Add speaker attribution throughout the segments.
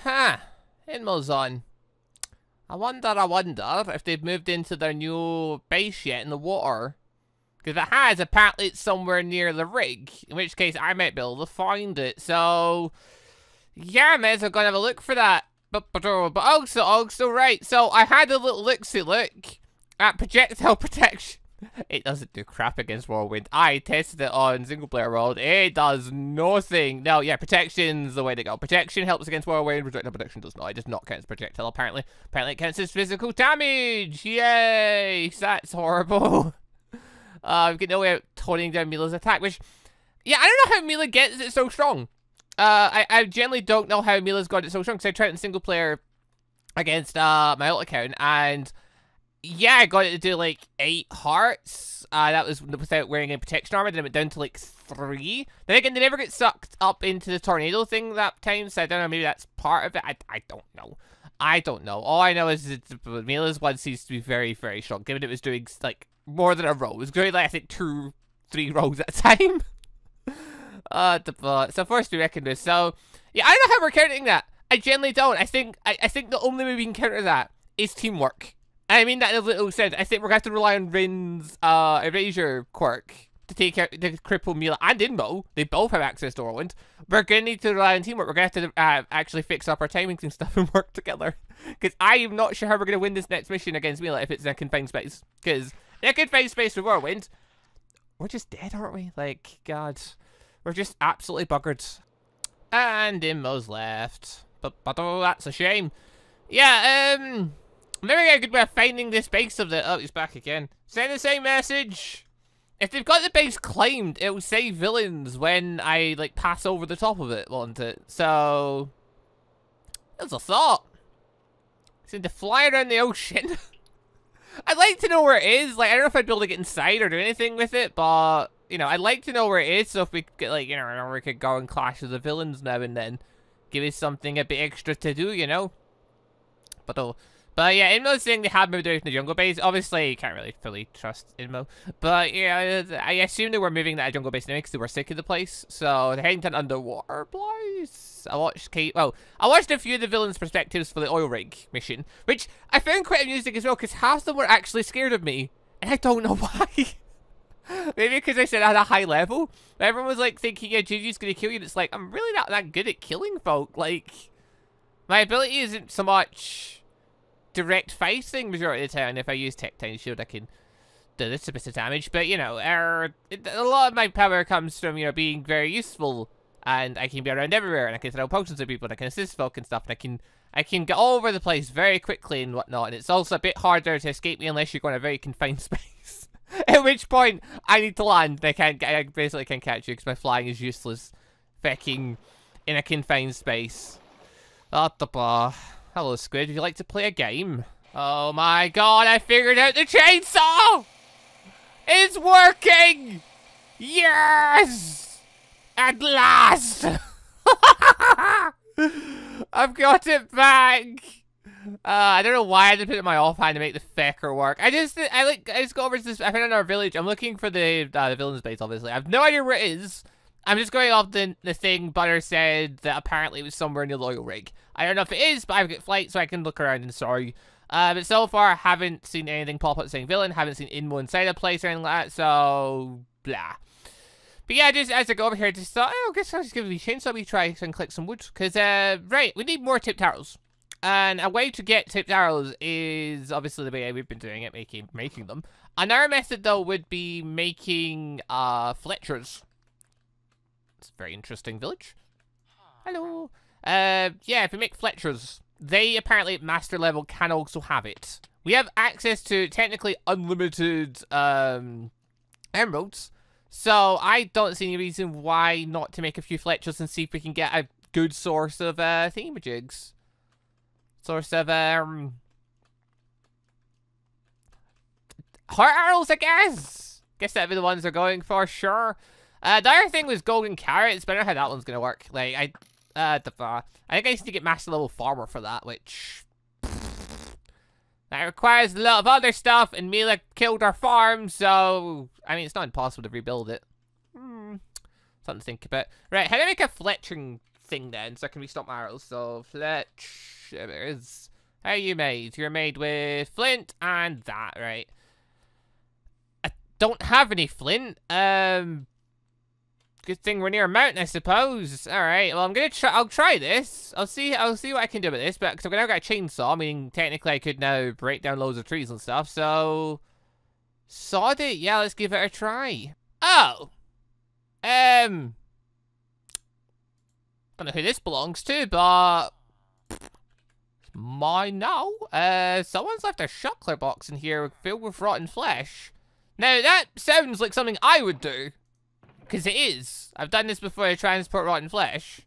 Speaker 1: Huh. Inmo's on. I wonder if they've moved into their new base yet in the water. Because if it has, apparently it's somewhere near the rig. In which case, I might be able to find it. So, yeah, may as well go and have a look for that. But also, right. So, I had a little look-see look at projectile protection. It doesn't do crap against Whirlwind. I tested it on single-player world. It does nothing. No, yeah, protection's the way to go. Protection helps against Whirlwind. Projectile protection does not. It does not count as projectile, apparently. Apparently, it counts as physical damage. Yay! That's horrible. We get no way of toning down Mila's attack, which... Yeah, I don't know how Mila gets it so strong. I generally don't know how Mila's got it so strong, because I tried it in single-player against my ult account, and... Yeah, I got it to do, like, 8 hearts. That was without wearing any protection armor. Then it went down to, like, 3. Then again, they never get sucked up into the tornado thing that time, so I don't know, maybe that's part of it. I don't know. I don't know. All I know is that Mila's one seems to be very, very strong, given it was doing, like, more than a row. It was doing, like, I think, 2-3 rows at a time. So first we reckon this. So, yeah, I don't know how we're counting that. I generally don't. I think the only way we can counter that is teamwork. I mean that in a little sense. I think we're going to have to rely on Rin's erasure quirk to take out, to cripple Mila and Inmo. They both have access to Whirlwind. We're going to need to rely on teamwork. We're going to have to actually fix up our timings and stuff and work together. Because I am not sure how we're going to win this next mission against Mila if it's in a confined space. Because in a confined space with Whirlwind, we're just dead, aren't we? Like, God. We're just absolutely buggered. And Inmo's left. But oh, that's a shame. Yeah, maybe a good way of finding this base of the... Oh, he's back again. Send the same message. If they've got the base claimed, it will say villains when I, like, pass over the top of it, won't it? So... That's a thought. Seem to fly around the ocean. I'd like to know where it is. Like, I don't know if I'd be able to get inside or do anything with it, but... You know, I'd like to know where it is, so if we could, like, you know, we could go and clash with the villains now and then. Give us something a bit extra to do, you know? But yeah, Inmo's saying they have moved away from the jungle base. Obviously, you can't really fully trust Inmo. But yeah, I assume they were moving that jungle base anyway because they were sick of the place. So they're heading to an underwater place. I watched a few of the villains' perspectives for the oil rig mission, which I found quite amusing as well because half of them were actually scared of me, and I don't know why. Maybe because I said I had a high level. But everyone was like thinking, yeah, Gigi's gonna kill you. And it's like, I'm really not that good at killing folk. Like, my ability isn't so much direct fighting majority of the time. If I use Tectine Shield, I can do this a bit of damage. But, you know, a lot of my power comes from, you know, being very useful. And I can be around everywhere. And I can throw potions at people. And I can assist folk and stuff. And I can get all over the place very quickly and whatnot. And it's also a bit harder to escape me unless you're going to a very confined space. At which point, I need to land. I basically can't catch you because my flying is useless. Fecking in a confined space. Hello, Squid. Would you like to play a game? Oh my god, I figured out the chainsaw! It's working! Yes! At last! I've got it back! I don't know why I didn't put it in my offhand to make the fecker work. I just go over to this. I found another village. I'm looking for the villain's base, obviously. I have no idea where it is. I'm just going off the thing Butter said that apparently it was somewhere near the oil rig. I don't know if it is, but I've got flight so I can look around and sorry. But so far, I haven't seen anything pop up saying villain. Haven't seen Inmo inside a place or anything like that, so blah. But yeah, just as I go over here, just thought, oh, I guess I'll just give it a chainsaw we try and collect some wood. Because, right, we need more tipped arrows. And a way to get tipped arrows is obviously the way we've been doing it, making them. Another method, though, would be making Fletchers. It's a very interesting village. Hello. Yeah, if we make Fletchers, they apparently at master level can also have it. We have access to technically unlimited emeralds, so I don't see any reason why not to make a few Fletchers and see if we can get a good source of thingamajigs. Source of heart arrows, I guess. Guess that'd be the ones they're going for, sure. The other thing was golden carrots, but I don't know how that one's gonna work. Like, I think I need to get master level farmer for that, which that requires a lot of other stuff, and Mila killed our farm, so I mean it's not impossible to rebuild it. Something to think about. Right, how do I make a fletching thing then, so I can restock my arrows. So, Fletch, there it is. How are you made? You're made with flint and that, right? I don't have any flint. Good thing we're near a mountain, I suppose. All right. Well, I'll try this. I'll see what I can do with this. But because I've now got a chainsaw, meaning technically I could now break down loads of trees and stuff. So, sod it. Yeah, let's give it a try. Oh. I don't know who this belongs to, but mine now. Someone's left a shuckler box in here filled with rotten flesh. Now that sounds like something I would do. Because it is. I've done this before to transport rotten flesh.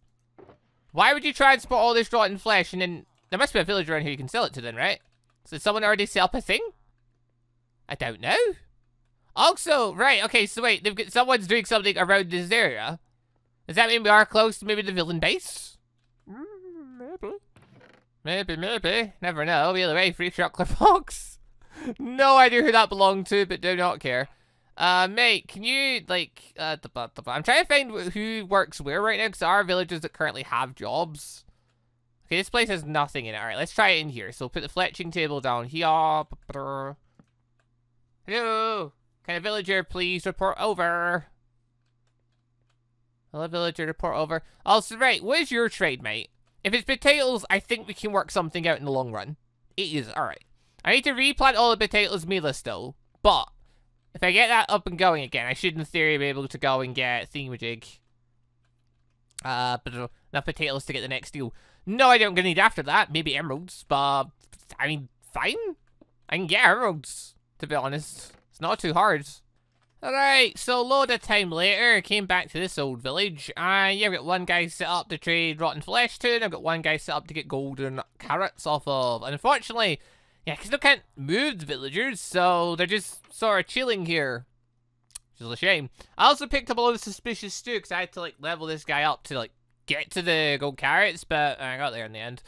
Speaker 1: Why would you transport all this rotten flesh and then... There must be a villager around here you can sell it to then, right? So did someone already set up a thing? I don't know. Also, right, okay, so wait. Someone's doing something around this area. Does that mean we are close to maybe the villain base? Maybe. Never know. Either way, free chocolate box. No idea who that belonged to, but do not care. Mate, can you, like, I'm trying to find who works where right now, because there are villages that currently have jobs. Okay, this place has nothing in it. Alright, let's try it in here. So, put the fletching table down here. Hello? Can a villager please report over? Hello, villager, report over. Also, right, what is your trade, mate? If it's potatoes, I think we can work something out in the long run. It is, alright. I need to replant all the potatoes mealer still, but... if I get that up and going again, I should, in theory, be able to go and get thingamajig. But enough potatoes to get the next deal. No idea what I'm going to need after that. Maybe emeralds, but, I mean, fine. I can get emeralds, to be honest. It's not too hard. Alright, so load of time later, I came back to this old village, and yeah, I've got one guy set up to trade rotten flesh to, and I've got one guy set up to get golden carrots off of. And unfortunately... yeah, because they can't move the villagers, so they're just sort of chilling here. Which is a shame. I also picked up a lot of suspicious stew, because I had to, like, level this guy up to, like, get to the gold carrots, but I got there in the end.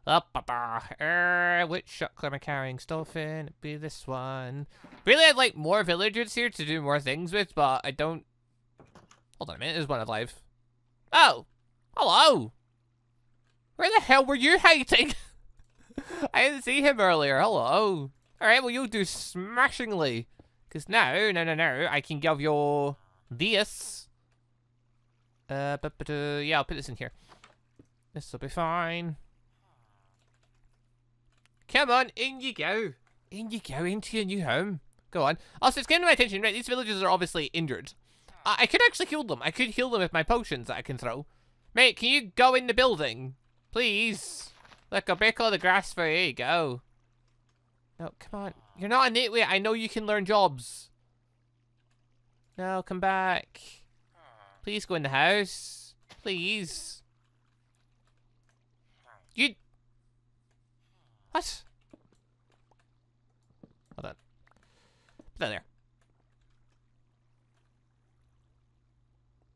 Speaker 1: Which shuckler am I carrying stuff in? It'd be this one. Really, I'd like more villagers here to do more things with, but I don't... hold on a minute, there's one alive. Oh! Hello! Where the hell were you hiding? I didn't see him earlier. Hello. Alright, well, you'll do smashingly. Because now, I can give you this. Yeah, I'll put this in here. This will be fine. Come on, in you go. In you go, into your new home. Go on. Also, it's getting my attention, right? These villagers are obviously injured. I could actually heal them. I could heal them with my potions that I can throw. Mate, can you go in the building? Please. Look, I'll break all the grass for you. Here you go. No, come on. You're not a nitwit. I know you can learn jobs. No, come back. Please go in the house. Please. You... what? Hold on. Put that there.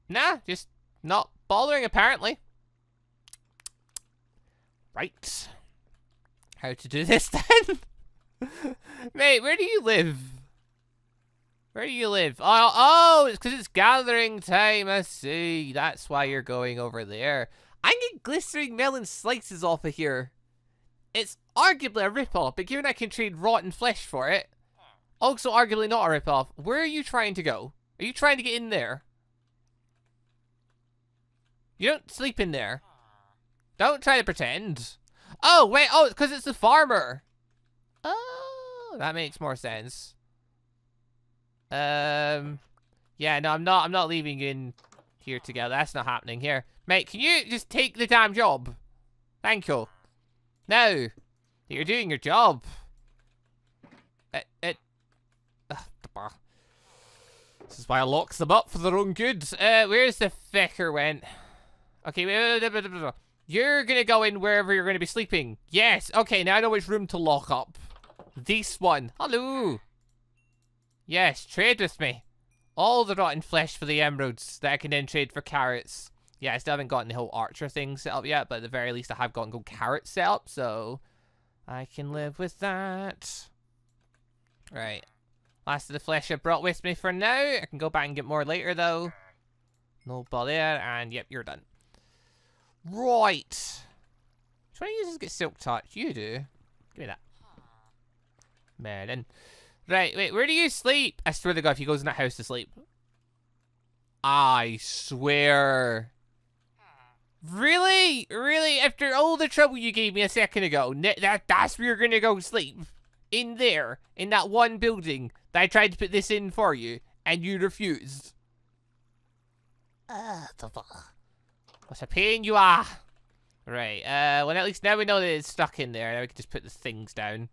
Speaker 1: Nah, just not bothering apparently. Right. How to do this then? Mate, where do you live? Where do you live? Oh, it's because it's gathering time. I see. That's why you're going over there. I can get glistering melon slices off of here. It's arguably a ripoff, but given I can trade rotten flesh for it, also arguably not a ripoff. Where are you trying to go? Are you trying to get in there? You don't sleep in there. Don't try to pretend. Oh, wait. Oh, it's because it's the farmer. Oh, that makes more sense. Yeah, no, I'm not leaving in here together. That's not happening here. Mate, can you just take the damn job? Thank you. No. You're doing your job. This is why I locked them up for their own good. Where's the fecker went? Okay, wait. You're gonna go in wherever you're gonna be sleeping. Yes. Okay, now I know which room to lock up. This one. Hello. Yes, trade with me. All the rotten flesh for the emeralds that I can then trade for carrots. Yeah, I still haven't gotten the whole archer thing set up yet, but at the very least I have gotten gold carrots set up, so I can live with that. Right. Last of the flesh I brought with me for now. I can go back and get more later, though. No bother, and yep, you're done. Right. Which one of you get silk touch? You do. Give me that. Man. Right, wait, where do you sleep? I swear to God, if he goes in that house to sleep. I swear. Really? Really? After all the trouble you gave me a second ago, that's where you're gonna go sleep? In there? In that one building that I tried to put this in for you, and you refused? What a pain you are. Right, well at least now we know that it's stuck in there. Now we can just put the things down.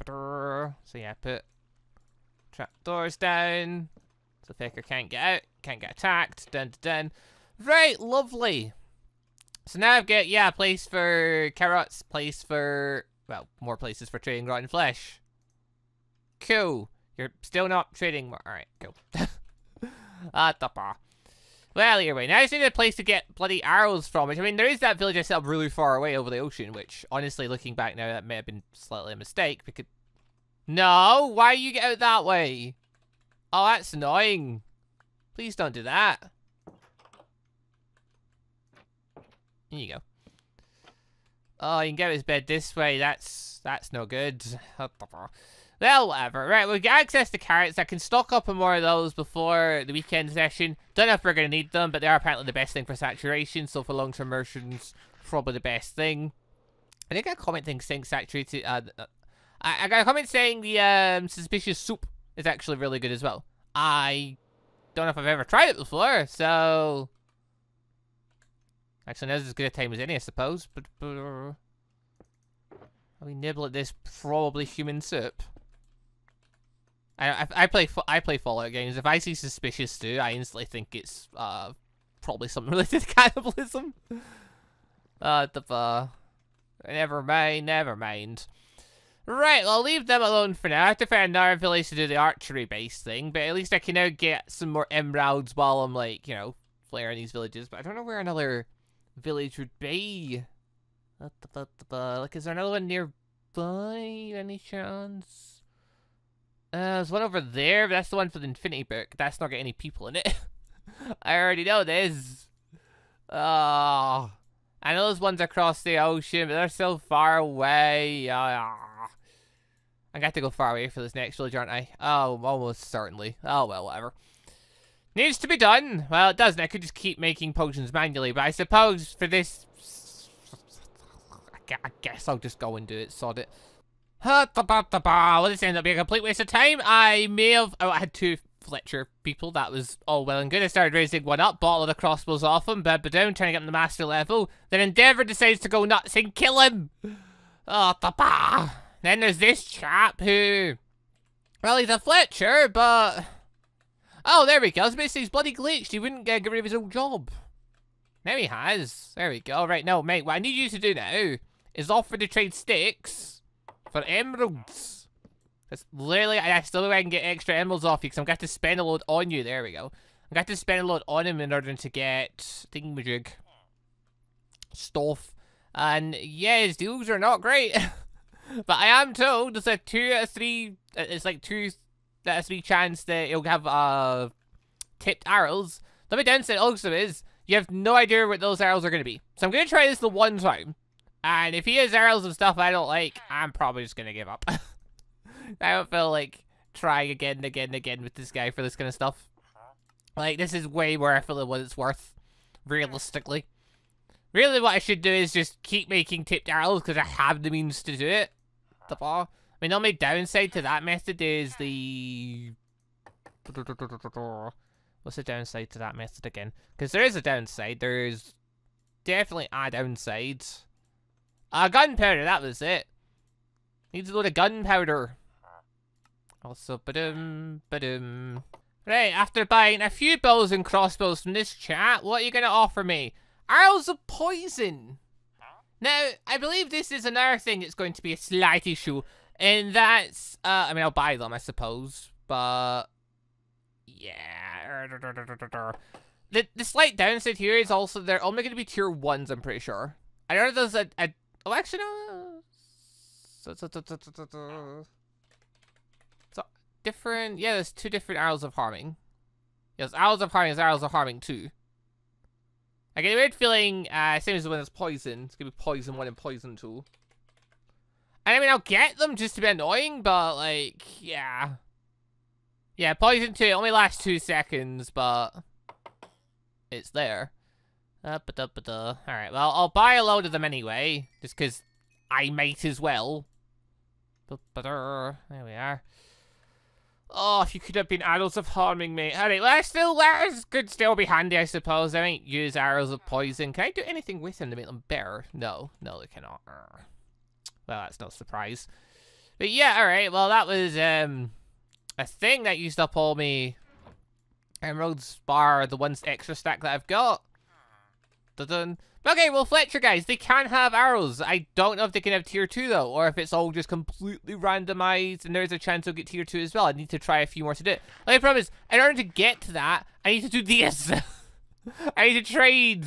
Speaker 1: So yeah, put trapdoors down. So Faker can't get out, can't get attacked. Dun dun dun. Right, lovely. So now I've got, yeah, a place for carrots, place for, well, more places for trading rotten flesh. Cool. You're still not trading more. Alright, cool. Well, anyway, now I just need a place to get bloody arrows from, which, I mean, there is that village I set up really far away over the ocean, which, honestly, looking back now, that may have been slightly a mistake, because... No! Why you get out that way? Oh, that's annoying. Please don't do that. Here you go. Oh, you can get his bed this way. That's no good. Well, whatever. Right, we'll get access to carrots. I can stock up on more of those before the weekend session. Don't know if we're going to need them, but they are apparently the best thing for saturation. So for long-term immersions, probably the best thing. I think I got a comment saying saturated. I got a comment saying the suspicious soup is actually really good as well. I don't know if I've ever tried it before, so... Actually, now's as good a time as any, I suppose. But we nibble at this probably human soup. I play Fallout games. If I see suspicious stew, I instantly think it's probably something related to cannibalism. Never mind, never mind. Right, well, I'll leave them alone for now. I have to find another village to do the archery-based thing, but at least I can now get some more emeralds while I'm, like, you know, flaring these villages. But I don't know where another village would be. Like, is there another one nearby, any chance? There's one over there, but that's the one for the Infinity Book. That's not got any people in it. I already know this. Oh, I know those ones across the ocean, but they're so far away. I'm gonna have to go far away for this next village, aren't I? Oh, almost certainly. Oh, well, whatever. Needs to be done. Well, it doesn't. I could just keep making potions manually, but I suppose for this... I guess I'll just go and do it, sod it. Well, this ended up being a complete waste of time. I may have... Oh, I had two Fletcher people. That was all well and good. I started raising one up, bought all the crossbows off him, bed down, trying to get him to master level. Then Endeavour decides to go nuts and kill him. Then there's this chap who... Well, he's a Fletcher, but... Oh, there we go. I was about to say he's bloody glitched. He wouldn't get rid of his old job. Now he has. There we go. Right, now, mate, what I need you to do now is offer to trade sticks for emeralds. That's literally, I still know I can get extra emeralds off you because I'm going to have to spend a load on you. There we go. I'm going to have to spend a load on him in order to get thingamajig stuff. And yeah, his deals are not great. But I am told there's a 2 out of 3, it's like 2 out of 3 chance that he'll have tipped arrows. The only downside also is you have no idea what those arrows are going to be. So I'm going to try this the one time. And if he has arrows and stuff I don't like, I'm probably just going to give up. I don't feel like trying again and again and again with this guy for this kind of stuff. Like, this is way more effort than what it's worth, realistically. Really what I should do is just keep making tipped arrows because I have the means to do it. I mean, the only downside to that method is the... What's the downside to that method again? Because there is a downside. There's definitely a downside. Gunpowder, that was it. Needs a load of gunpowder. Also, Right, after buying a few bows and crossbows from this chat, what are you going to offer me? Arrows of poison. Now, I believe this is another thing that's going to be a slight issue. And that's, I mean, I'll buy them, I suppose. But, yeah. The slight downside here is also they're only going to be tier 1s, I'm pretty sure. I know there's a oh, actually, no. So, different, yeah, there's 2 different arrows of harming. Yes, arrows of harming is arrows of harming too. I get a weird feeling, same as the one that's poison. It's gonna be poison 1 and poison 2. And I mean, I'll get them just to be annoying, but like, yeah. Yeah, poison 2 only lasts 2 seconds, but it's there. Alright, well, I'll buy a load of them anyway, just because I might as well. There we are. Oh, if you could have been arrows of harming me. Alright, well, that could still be handy, I suppose. I ain't use arrows of poison. Can I do anything with them to make them better? No, they cannot. Well, that's no surprise. But yeah, alright, well, that was, a thing that used up all me emeralds, bar the one extra stack that I've got. Dun-dun. Okay, well, Fletcher, guys, they can have arrows. I don't know if they can have tier 2, though, or if it's all just completely randomized and there's a chance they'll get tier 2 as well. I need to try a few more to do it. The only problem is, in order to get to that, I need to do this. I need to trade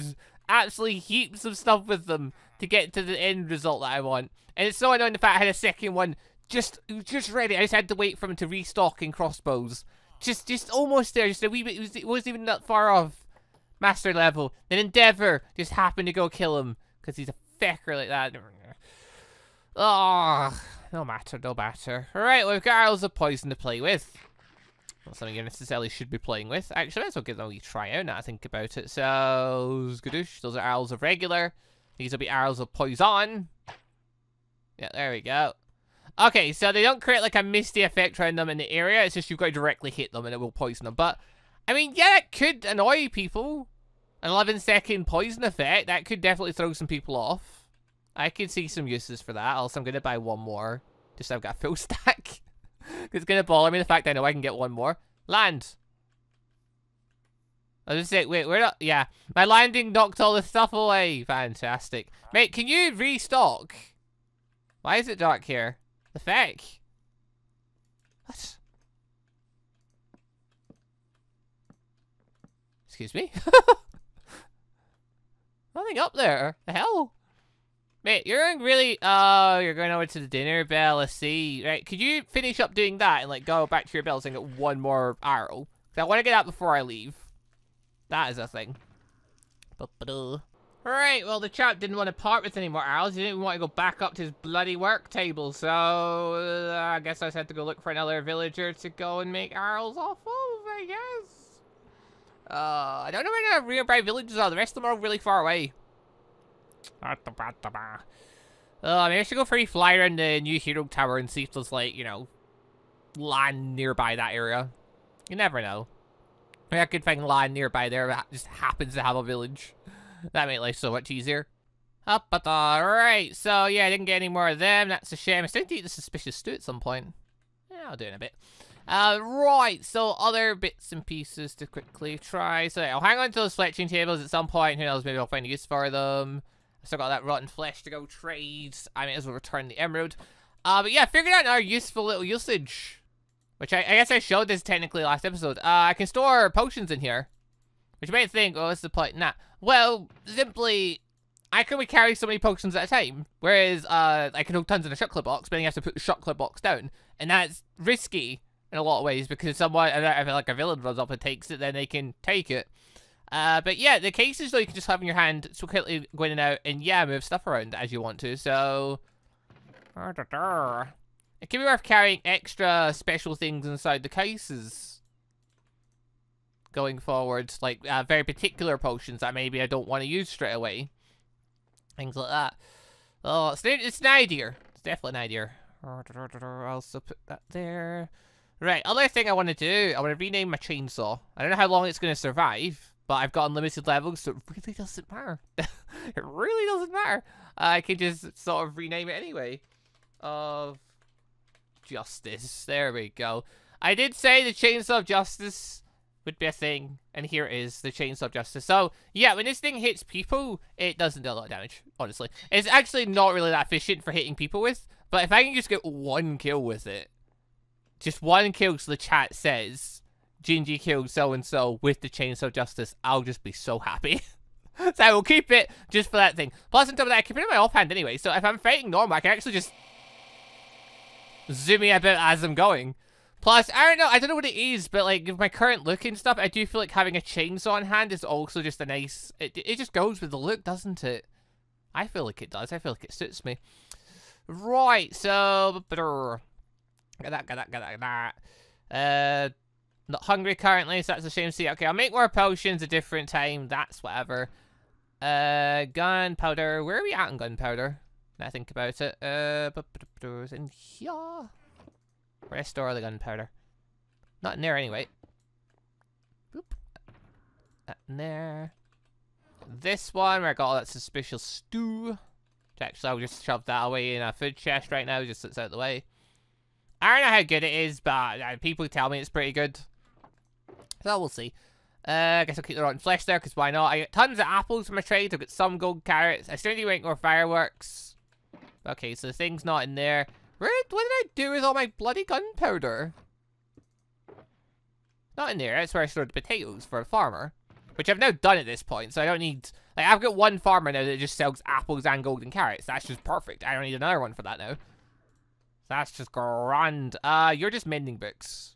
Speaker 1: absolutely heaps of stuff with them to get to the end result that I want. And it's so annoying the fact I had a second one just ready. I just had to wait for him to restock in crossbows. Just almost there, just a wee bit. It wasn't even that far off master level. Then Endeavor just happened to go kill him because he's a fecker like that. Oh, no matter. Alright, well, we've got arrows of poison to play with. Not something you necessarily should be playing with. Actually, let's give them a wee try out now I think about it. So, skadoosh. Those are arrows of regular. These will be arrows of poison. Yeah, there we go. Okay, so they don't create like a misty effect around them in the area. It's just you've got to directly hit them and it will poison them. But, I mean, yeah, that could annoy people. An 11-second poison effect, that could definitely throw some people off. I could see some uses for that. Also, I'm going to buy one more. Just so I've got a full stack. It's going to bother me the fact I know I can get one more. Land. I was just saying, wait, we're not, yeah. My landing knocked all this stuff away. Fantastic. Mate, can you restock? Why is it dark here? The feck? What? Excuse me? Nothing up there. The hell? Mate, you're going really... Oh, you're going over to the dinner bell. Let's see. Right, could you finish up doing that and, like, go back to your bells and get one more arrow? Because I want to get out before I leave. That is a thing. Alright, well, the chap didn't want to part with any more arrows. He didn't even want to go back up to his bloody work table. So, I guess I just had to go look for another villager to go and make arrows off of, I guess. I don't know where the nearby villages are. The rest of them are really far away. Maybe I should go free fly around the new hero tower and see if there's, like, you know, land nearby that area. You never know. Maybe I could find land nearby there that just happens to have a village. That made life so much easier. Alright, so yeah, I didn't get any more of them. That's a shame. I still need to eat the suspicious stew at some point. Yeah, I'll do it in a bit. Right, so other bits and pieces to quickly try. So yeah, I'll hang on to those fletching tables at some point. Who knows, maybe I'll find a use for them. I still got that rotten flesh to go trade. I may as well return the emerald. But yeah, figured out another useful little usage. Which I guess I showed this technically last episode. I can store potions in here. Which you might think, oh, what's the point? Nah. Well, simply, I can only carry so many potions at a time. Whereas, I can hold tons in a chocolate box, but then you have to put the chocolate box down. And that's risky in a lot of ways, because if someone, if like a villain runs up and takes it, then they can take it. But yeah, the cases, though, you can just have in your hand, so quickly go in and out, and yeah, move stuff around as you want to, so... It can be worth carrying extra special things inside the cases. Going forward, like very particular potions that maybe I don't want to use straight away. Things like that. Oh, it's an idea. It's definitely an idea. I'll also put that there. Right, other thing I want to do, I want to rename my chainsaw. I don't know how long it's going to survive, but I've got unlimited levels, so it really doesn't matter. It really doesn't matter. I can just sort of rename it anyway. Of Justice. There we go. I did say the Chainsaw of Justice would be a thing, and here it is, the Chainsaw of Justice. So, yeah, when this thing hits people, it doesn't do a lot of damage, honestly. It's actually not really that efficient for hitting people with, but if I can just get one kill with it, just one kill so the chat says, Gingy killed so-and-so with the Chainsaw of Justice, I'll just be so happy. So I will keep it just for that thing. Plus, on top of that, I keep it in my offhand anyway, so if I'm fighting normal, I can actually just zoom me a bit as I'm going. Plus, I don't know what it is, but like with my current look and stuff, I do feel like having a chainsaw on hand is also just a nice. It just goes with the look, doesn't it? I feel like it does. I feel like it suits me. Right, so got that. Not hungry currently, so that's a shame. See, okay, I'll make more potions a different time. That's whatever. Gunpowder. Where are we at in gunpowder? Now I think about it. It's in here. Restore the gunpowder. Not in there anyway. Boop. That in there. This one where I got all that suspicious stew. Actually, I'll just shove that away in a food chest right now, just so it's out of the way. I don't know how good it is, but people tell me it's pretty good. So we'll see. I guess I'll keep the rotten flesh there, because why not? I got tons of apples from my trade. I've got some gold carrots. I still need to make more fireworks. Okay, so the thing's not in there. What did I do with all my bloody gunpowder? Not in there. That's where I stored the potatoes for a farmer. Which I've now done at this point, so I don't need... Like, I've got one farmer now that just sells apples and golden carrots. That's just perfect. I don't need another one for that now. That's just grand. You're just mending books.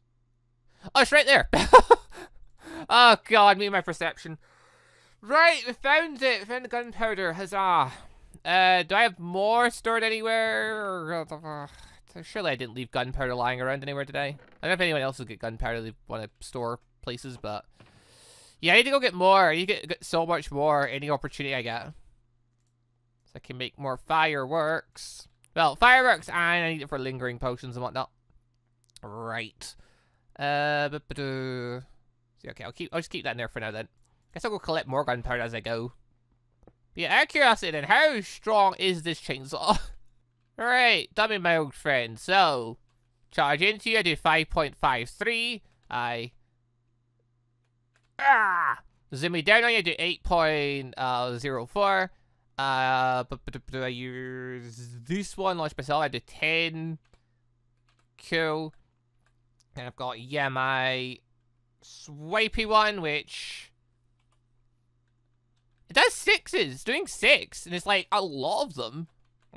Speaker 1: Oh, it's right there. Oh, God, me and my perception. Right, we found it. We found the gunpowder. Huzzah. Do I have more stored anywhere? Surely I didn't leave gunpowder lying around anywhere today. I don't know if anyone else will get gunpowder they want to store places, but... Yeah, I need to go get more. I need to get so much more any opportunity I get. So I can make more fireworks. Well, fireworks, and I need it for lingering potions and whatnot. Right. Okay, I'll just keep that in there for now then. Guess I'll go collect more gunpowder as I go. But yeah, out of curiosity then, how strong is this chainsaw? Alright, dummy my old friend. So, charge into you, I do 5.53. Zoom me down on you, I do 8.04. But I use this one, launch myself, I do 10. Cool. And I've got, yeah, my swipey one, which... It does 6s, doing 6, and it's like a lot of them.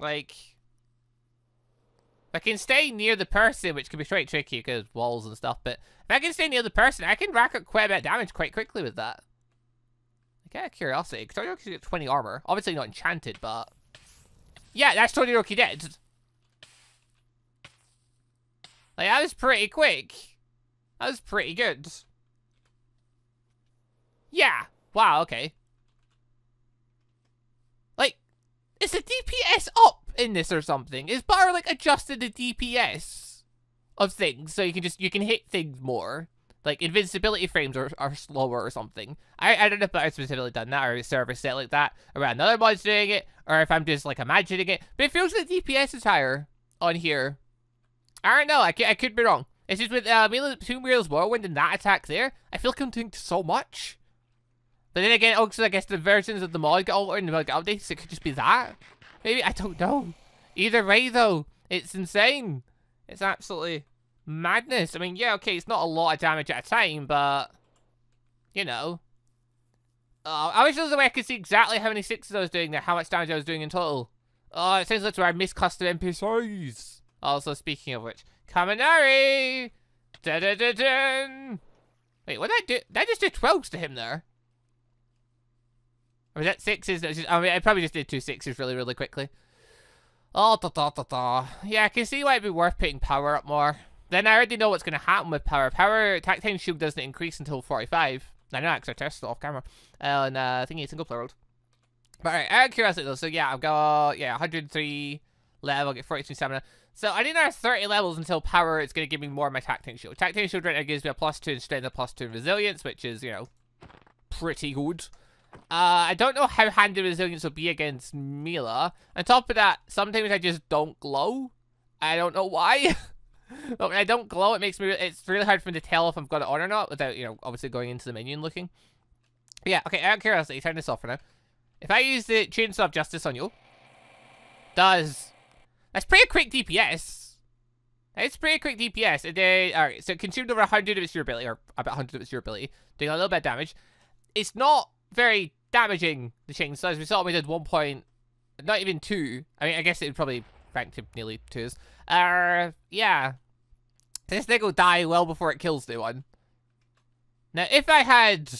Speaker 1: Like... If I can stay near the person, which can be quite tricky because walls and stuff, but if I can stay near the person, I can rack up quite a bit of damage quite quickly with that. Like, out of curiosity, because Todoroki got 20 armor. Obviously not enchanted, but... Yeah, that's Todoroki dead. Like, that was pretty quick. That was pretty good. Yeah. Wow, okay. Like, is the DPS up in this or something? Is Butter, like, adjusted the DPS of things so you can hit things more? Like, invincibility frames are slower or something. I don't know if Butter's specifically done that, or a server set like that, or another mod's doing it, or if I'm just, like, imagining it. But it feels like the DPS is higher on here. I don't know, I could be wrong. It's just with Two Wheels Whirlwind and that attack there, I feel like I'm doing so much. But then again, also, I guess the versions of the mod get altered and the mod get updated, so it could just be that. Maybe, I don't know. Either way, though, it's insane. It's absolutely madness. I mean, yeah, okay, it's not a lot of damage at a time, but, you know. I wish there was a way I could see exactly how many 6s I was doing there, how much damage I was doing in total. Oh, it sounds like where I miss custom NPCs. Also, speaking of which, Kaminari! Da-da-da-dun! Wait, what did I do? Did I just do 12s to him there? Or was that 6s? I mean, I probably just did 2 6s really, really quickly. Oh, da-da-da-da. Yeah, I can see why it'd be worth putting power up more. Then I already know what's going to happen with power. Power, Tactine Shield doesn't increase until 45. I know, because I tested it off camera. And I think it's single player world. But alright, out of curiosity though, so yeah, I've got, 103 level, I'll get 42 stamina. So I need another 30 levels until power is going to give me more of my Tactine Shield. Tactine Shield right now gives me a +2 in strength and a +2 in resilience, which is, you know, pretty good. I don't know how handy resilience will be against Mila. On top of that, sometimes I just don't glow. I don't know why. But when I don't glow, it's really hard for me to tell if I've got it on or not without, you know, obviously going into the menu and looking. But yeah, okay, out of curiosity, turn this off for now. If I use the Chainsaw of Justice on you, that's pretty quick DPS. It's pretty quick DPS. Alright, so it consumed over 100 of its durability, or about 100 of its durability, doing a little bit of damage. It's not very damaging, the chainsaw. As we saw, we did 1 point, not even 2. I mean, I guess it would probably rank to nearly 2s. Yeah. This thing will die well before it kills the one. Now, if I had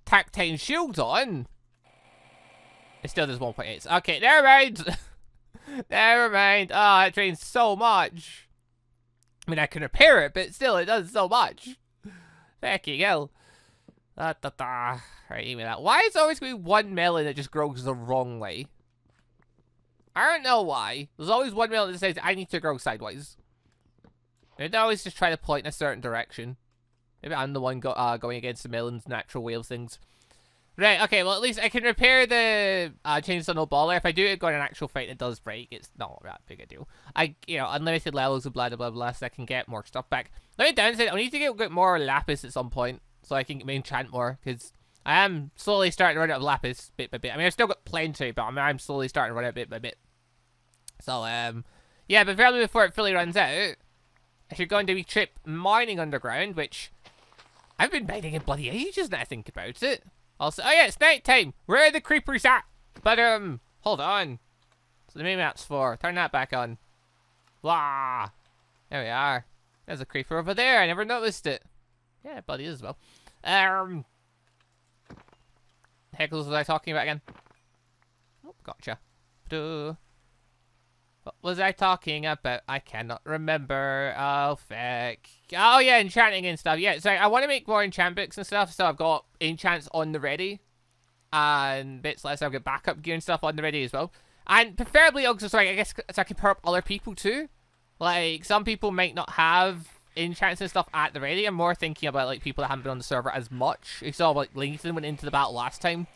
Speaker 1: Tactine Shield on, it still does 1.8. Okay, never mind. Never mind. Oh, that drains so much. I mean, I can repair it, but still, it does so much. Fucking hell. Right, give me that. Why is there always going to be one melon that just grows the wrong way? I don't know why. There's always one melon that says, I need to grow sideways. They always just try to point in a certain direction. Maybe I'm the one going against the melon's natural way of things. Right, okay, well, at least I can repair the Chainsaw No Baller. If I do go in an actual fight and it does break, it's not that big a deal. You know, unlimited levels of blah, blah, blah, blah, so I can get more stuff back. The only downside, I need to get more lapis at some point, so I can enchant more, because I am slowly starting to run out of lapis, bit by bit. I mean, I've still got plenty, but I'm slowly starting to run out bit by bit. So, yeah, but probably before it fully runs out, I should go and do a trip mining underground, which I've been mining in bloody ages now I think about it. Also, oh yeah, it's night time. Where are the creepers at? But, hold on. So the mini-map's for. Turn that back on. Wah! There we are. There's a creeper over there. I never noticed it. Yeah, bloody is as well. Heck was I talking about again? Oh, gotcha. What was I talking about? I cannot remember. Oh, feck. Oh, yeah, enchanting and stuff. Yeah, so I want to make more enchant books and stuff, so I've got enchants on the ready. And bits like so I've got backup gear and stuff on the ready as well. And preferably also, so I guess, so I can pair up other people too. Like, some people might not have enchants and stuff at the ready. I'm more thinking about, like, people that haven't been on the server as much. You saw, like, Lincoln went into the battle last time.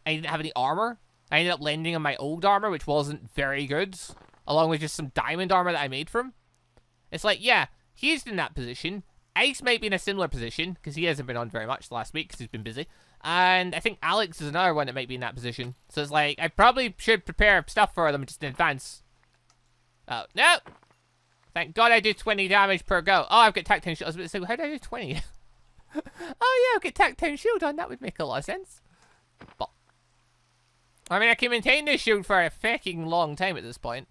Speaker 1: I didn't have any armor. I ended up lending him my old armor, which wasn't very good. Along with just some diamond armor that I made for him. It's like, yeah, he's in that position. Ace might be in a similar position, because he hasn't been on very much last week, because he's been busy. And I think Alex is another one that might be in that position. So it's like, I probably should prepare stuff for them just in advance. Oh, no! Thank God I do 20 damage per go. Oh, I've got Tactine Shield. I was about to say, how do I do 20? Oh yeah, I've got Tactine Shield on. That would make a lot of sense. But, I mean, I can maintain this shield for a fucking long time at this point.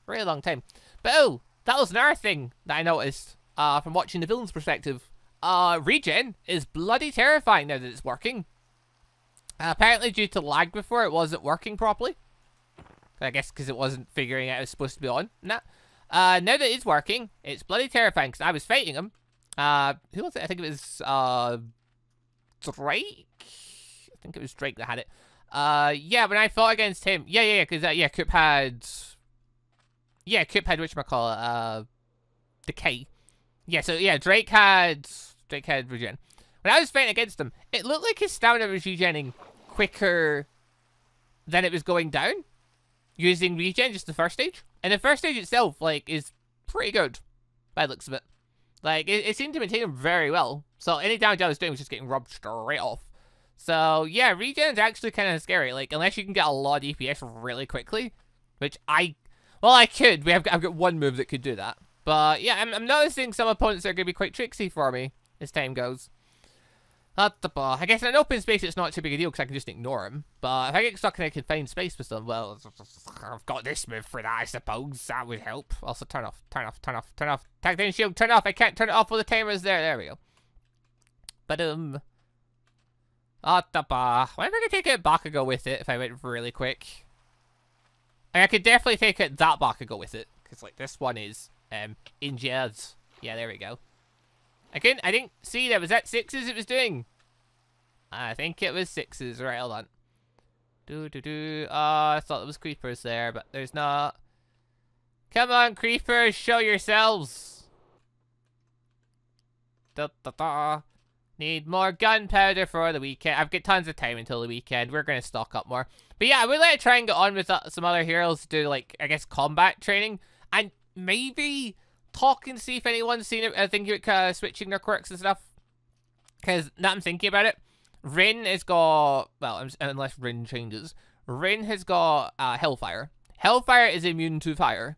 Speaker 1: Really long time. But oh, that was another thing that I noticed from watching the villain's perspective. Regen is bloody terrifying now that it's working. Apparently due to lag before, it wasn't working properly. I guess because it wasn't figuring out it was supposed to be on. Nah. Now that it's working, it's bloody terrifying because I was fighting him. Who was it? I think it was Drake? I think it was Drake that had it. Yeah, when I fought against him. Yeah, because Coop had... Yeah, Coop had whatchamacallit, Decay. Yeah, so yeah, Drake had regen. When I was fighting against him, it looked like his stamina was regenning quicker than it was going down. Using regen, just the first stage. And the first stage itself, like, is pretty good. By the looks of it. Like, it seemed to maintain him very well. So any damage I was doing was just getting rubbed straight off. So, yeah, regen is actually kind of scary. Like, unless you can get a lot of DPS really quickly. Which well, I could. I've got one move that could do that. But, yeah, I'm noticing some opponents are going to be quite tricksy for me as time goes. I guess in an open space it's not too big a deal because I can just ignore him. But if I get stuck in a confined space with them, well, I've got this move for that, I suppose. That would help. Also, turn off. Tactine Shield, turn off. I can't turn it off while the timer is there. There we go. But, whenever I could take out Bakugo with it if I went really quick. I could definitely take out that Bakugo with it. Because, like, this one is, injured. Yeah, there we go. I didn't see that. Was that 6s it was doing? I think it was 6s. Right, hold on. Oh, I thought there was creepers there, but there's not. Come on, creepers, show yourselves. Need more gunpowder for the weekend. I've got tons of time until the weekend. We're going to stock up more. But yeah, I would like to try and get on with some other heroes to do, like, I guess, combat training. And maybe talk and see if anyone's seen it. I think you're switching their quirks and stuff. Because now I'm thinking about it. Rin has got, well, unless Rin changes. Rin has got Hellfire. Hellfire is immune to fire.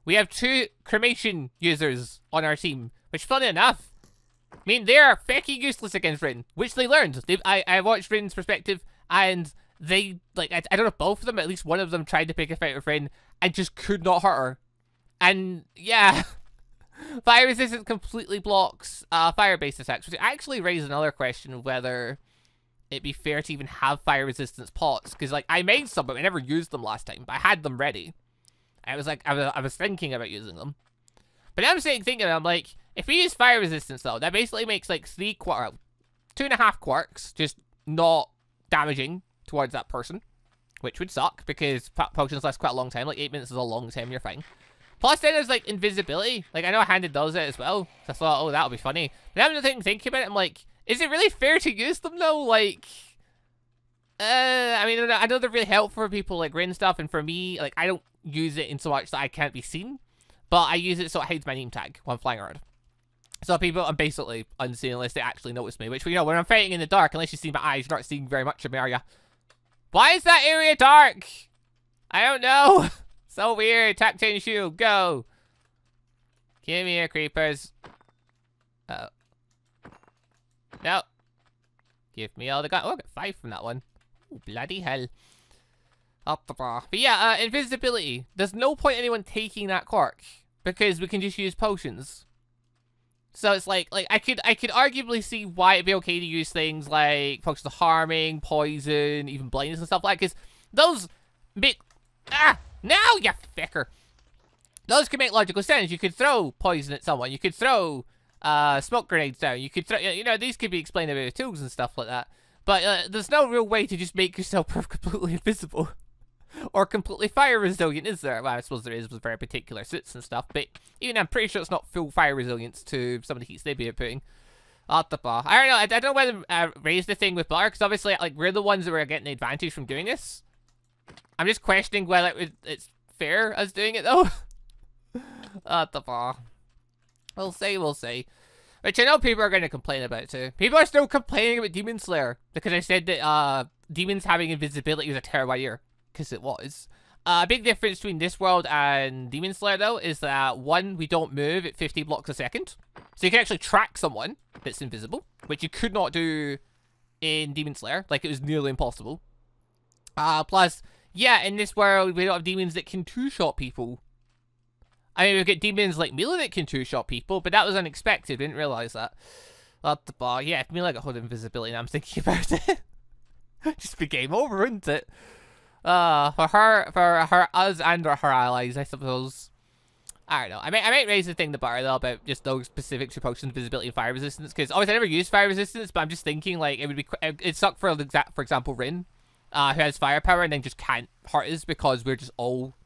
Speaker 1: We have 2 cremation users on our team. Which, funny enough, I mean, they are fucking useless against Rin. Which they learned. I watched Rin's perspective. And they, like, I don't know if both of them, at least one of them tried to pick a fight with Rin. And just could not hurt her. And, yeah... Fire resistance completely blocks fire-based attacks, which actually raises another question of whether it'd be fair to even have fire resistance pots, because like I made some, but I never used them last time. But I had them ready. I was like, I was thinking about using them, but now I'm thinking, I'm like, if we use fire resistance though, that basically makes like 2.5 quarks just not damaging towards that person, which would suck because potions last quite a long time. Like 8 minutes is a long time. You're fine. Plus, then there's, like, invisibility. Like, I know Handed does it as well. So I thought, oh, that'll be funny. But I'm thinking about it, I'm like, is it really fair to use them, though? Like, I mean, I know they're really helpful for people, like, Rin stuff. And for me, like, I don't use it in so much that I can't be seen. But I use it so it hides my name tag when I'm flying around. So people, I'm basically unseen unless they actually notice me. Which, you know, when I'm fighting in the dark, unless you see my eyes, you're not seeing very much of me, are you? Why is that area dark? I don't know. So weird. Attack chain shield. Go. Give me your creepers. Uh oh. No. Give me all the guns. Oh, I got 5 from that one. Ooh, bloody hell. Up the bar. But yeah, invisibility. There's no point anyone taking that quirk because we can just use potions. So it's like I could arguably see why it'd be okay to use things like potions of harming, poison, even blindness and stuff like that, because those make now you ficker. Those can make logical sense. You could throw poison at someone. You could throw smoke grenades down. You could throw, you know, these could be explained about tools and stuff like that. But there's no real way to just make yourself completely invisible or completely fire resilient, is there? Well, I suppose there is with very particular suits and stuff. But even I'm pretty sure it's not full fire resilience to some of the heats they'd be outputting. I don't know. I don't know whether raise the thing with Blur, because obviously, like, we're the ones that were getting the advantage from doing this. I'm just questioning whether it's fair as doing it, though. We'll see. Which I know people are going to complain about, too. People are still complaining about Demon Slayer, because I said that demons having invisibility was a terrible idea, because it was. A big difference between this world and Demon Slayer, though, is that, one, we don't move at 50 blocks a second. So you can actually track someone that's invisible, which you could not do in Demon Slayer. Like, it was nearly impossible. Plus, yeah, in this world, we don't have demons that can two-shot people. I mean, we've got demons like Mila that can two-shot people, but that was unexpected. We didn't realize that. Yeah, if Mila got hold of invisibility, now I'm thinking about it. Just be game over, wouldn't it? For her, us, and her allies, I suppose. I don't know. I might raise the thing the bar though about just those specifics for potions, visibility, and fire resistance. Because obviously I never used fire resistance, but I'm just thinking like it would be it suck for example Rin, who has firepower and then just can't hurt us because we're just all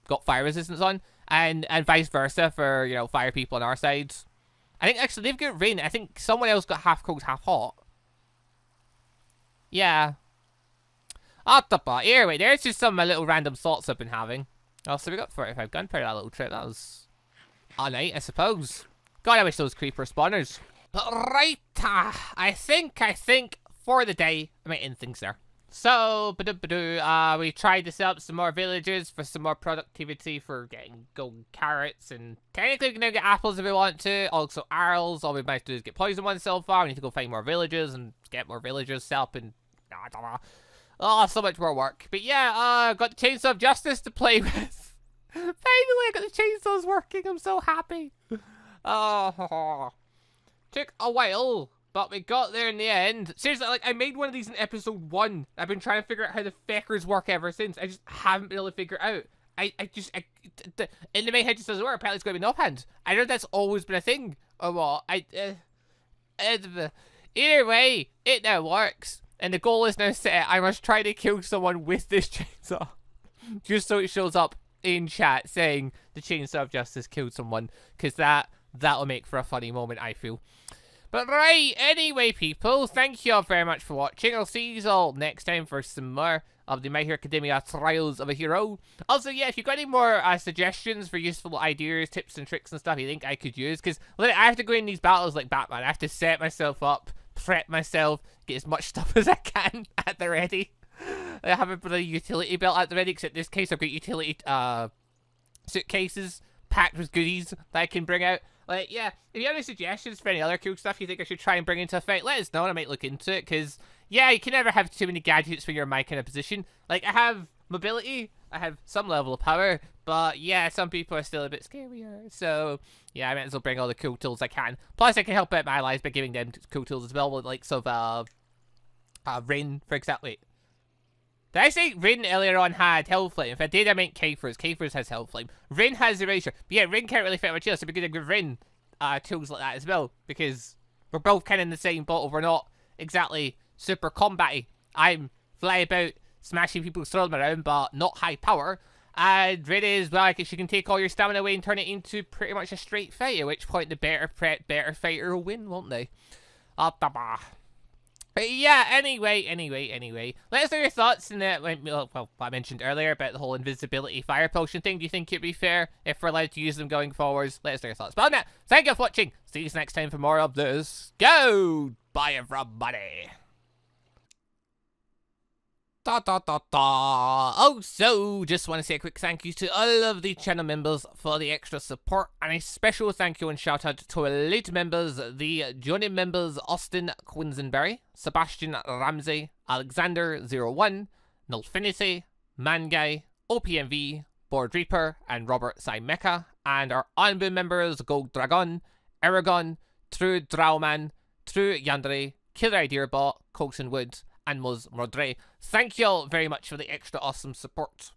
Speaker 1: got fire resistance on, and vice versa for, you know, fire people on our sides. I think actually they've got Rin. I think someone else got half cold, half hot. Yeah. Anyway, there's just some little random thoughts I've been having. Oh, so we got 45 gunpowder that little trip. That was alright, I suppose. God, I wish those creeper spawners. But right, I think for the day, I might end things there. So, we tried to set up some more villages for some more productivity for getting gold carrots, and technically we can now get apples if we want to. Also arrows. All we might do is get poison ones so far. We need to go find more villages and get more villagers set up, and I don't know. Oh, so much more work. But yeah, got the Chainsaw of Justice to play with. Finally, I got the chainsaws working. I'm so happy. Oh, took a while, but we got there in the end. Seriously, like, I made one of these in episode 1. I've been trying to figure out how the feckers work ever since. I just haven't been able to figure it out. In my head just doesn't work. Apparently it's going to be an offhand. I know that's always been a thing. Or what? Either way, it now works. And the goal is now set. I must try to kill someone with this chainsaw. Just so it shows up in chat saying the Chainsaw of Justice killed someone. Because that'll make for a funny moment, I feel. But right, anyway, people, thank you all very much for watching. I'll see you all next time for some more of the My Hero Academia Trials of a Hero. Also, yeah, if you've got any more suggestions for useful ideas, tips and tricks and stuff you think I could use, because I have to go in these battles like Batman. I have to set myself up, prep myself, get as much stuff as I can at the ready. I have a utility belt at the ready, because in this case I've got utility suitcases packed with goodies that I can bring out. Like, yeah, if you have any suggestions for any other cool stuff you think I should try and bring into a fight, let us know and I might look into it, because, yeah, you can never have too many gadgets when you're in my kind of position. Like, I have mobility, I have some level of power, but yeah, some people are still a bit scarier. So, yeah, I might as well bring all the cool tools I can. Plus, I can help out my allies by giving them cool tools as well, with like sort of, Rin, for example. Wait. Did I say Rin earlier on had Hellflame? If I did, I meant Kfir's. Kfir's has Hellflame. Rin has Erasure. But yeah, Rin can't really fit much else, so we're going to give Rin tools like that as well, because we're both kind of in the same boat. We're not exactly super combat-y. I'm fly about smashing people's throws around, but not high power. And Rin is, well, I guess she can take all your stamina away and turn it into pretty much a straight fight, at which point the better fighter will win, won't they? But yeah, anyway. Let us know your thoughts in that. Well, what I mentioned earlier about the whole invisibility fire potion thing. Do you think it'd be fair if we're allowed to use them going forwards? Let us know your thoughts. But on that, thank you for watching. See you next time for more of this. Go! Bye, everybody. Also, just want to say a quick thank you to all of the channel members for the extra support, and a special thank you and shout out to elite members, the Johnny members Austin Quinsonberry, Sebastian Ramsey, Alexander01, Nulfinity, Manguy, OPMV, Board Reaper, and Robert Mecha, and our ANBU members GoldDragon, Eragon, TrueDeaddraonman, TrueYandere, Killer Idea Bot, Colton Wood, and Mosmordre. Thank you all very much for the extra awesome support.